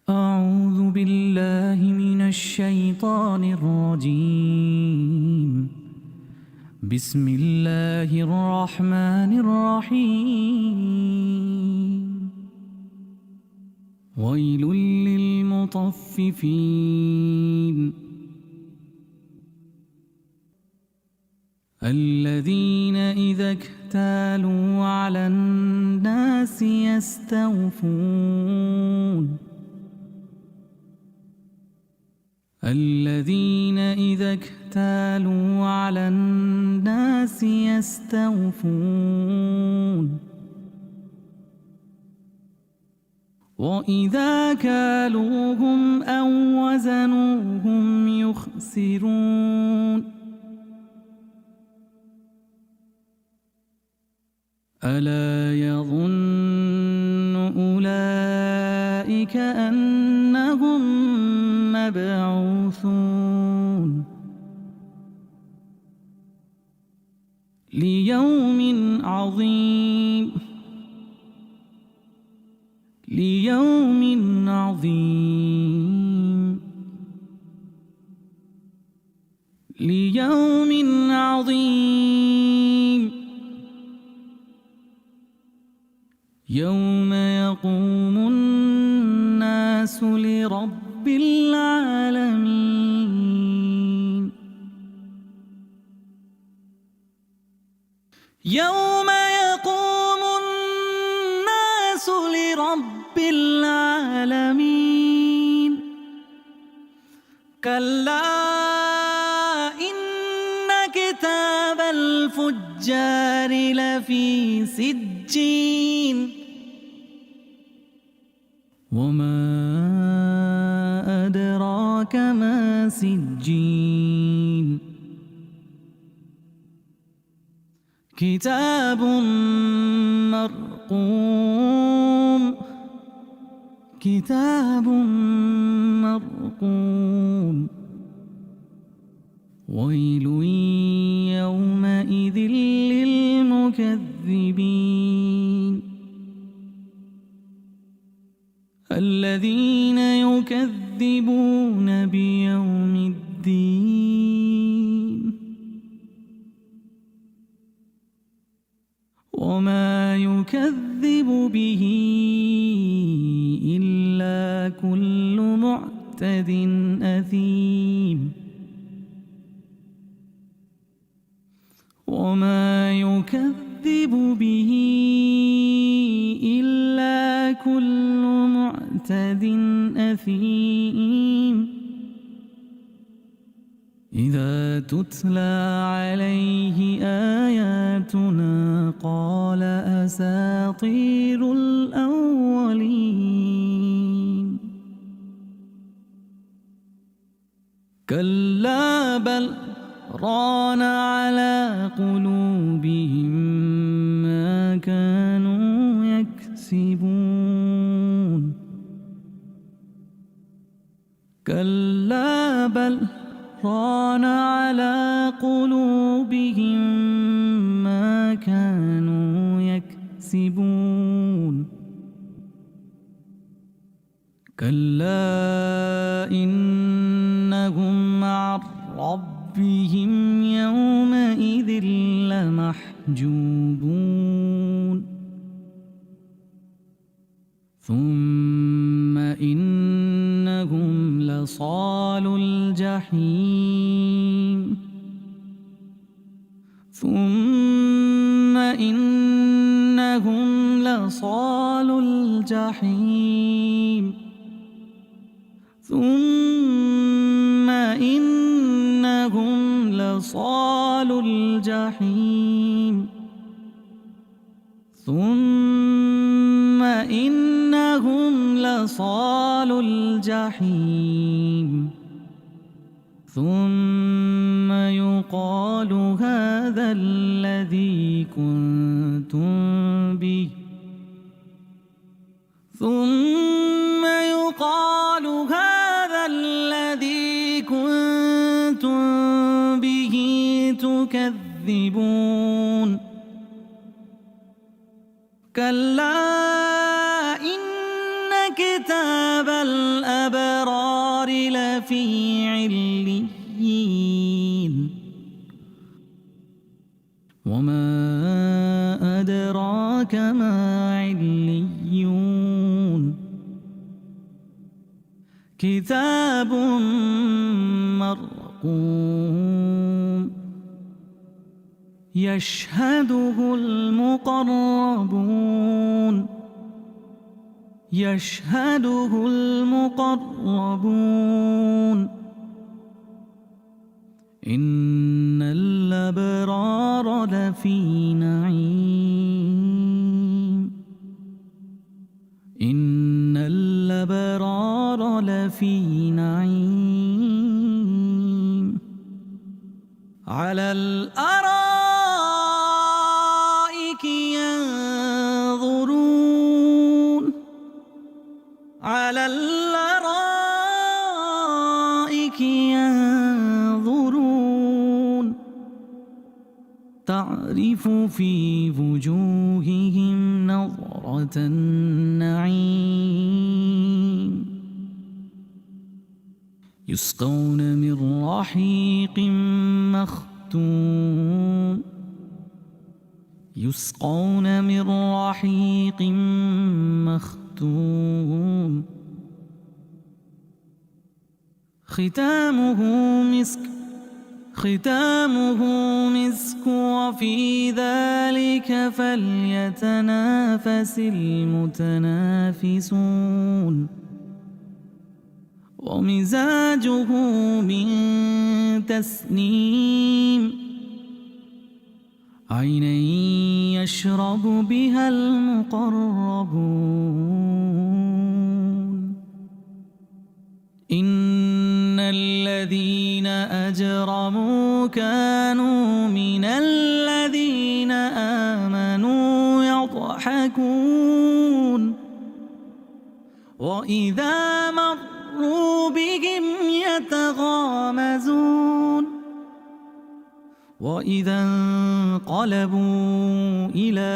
أعوذ بالله من الشيطان الرجيم. بسم الله الرحمن الرحيم. ويل للمطففين الذين إذا اكتالوا على الناس يستوفون الذين إذا اكتالوا على الناس يستوفون وإذا كالوهم أو وزنوهم يخسرون ألا يظن أولئك أنهم مبعوثون ليوم عظيم ليوم عظيم ليوم عظيم يوم يقوم الناس لرب العالمين يوم يقوم الناس لرب العالمين كلا إن كتاب الفجار لفي سجين وما أدراك ما سجين كتاب مرقوم كتاب مرقوم ويل يومئذ للمكذبين الذين يكذبون بيوم الدين وما يكذب به إلا كل معتد أثيم وما يكذب به إلا كل معتد أثيم إذا تتلى عليه آياتنا قال أساطير الأولين كلا بل ران على قلوبهم ما كانوا يكسبون كلا بل ران على قلوبهم ما كانوا يكسبون كلا إنهم عن ربهم يومئذ لمحجوبون ثم إنهم لصالو الجحيم ثم إنهم لصالو الجحيم ثم إنهم لصالو الجحيم ثم إنهم لصالو الجحيم ثم يقال هذا الذي كنتم به ثم يقال هذا الذي كنتم به تكذبون كلا إن كتاب لفي عليين وما أدراك ما عليون كتاب مرقوم يشهده المقربون إن الأبرار لفي نعيم على الأرائك ينظرون تعرف في وجوههم نضرة النعيم يسقون من رحيق مختوم ختامه مسك وفي ذلك فليتنافس المتنافسون ومزاجه من تسنيم عينا يشرب بها المقربون إن الذين أجرموا كانوا من الذين آمنوا يضحكون وإذا مروا بهم يتغامزون وإذا انقلبوا إلى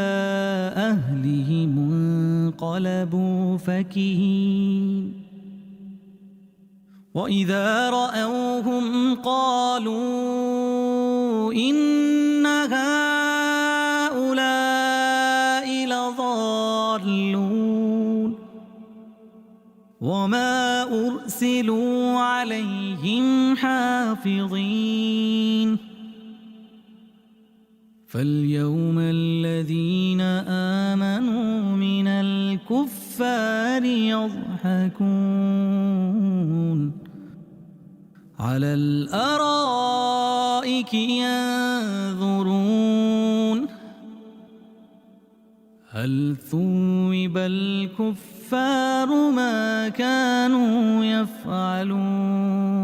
أهلهم انقلبوا فكهين وإذا رأوهم قالوا إن هؤلاء لضالون وما أرسلوا عليهم حافظين فاليوم الذين آمنوا من الكفار يضحكون على الأرائك ينظرون هل ثوب الكفار ما كانوا يفعلون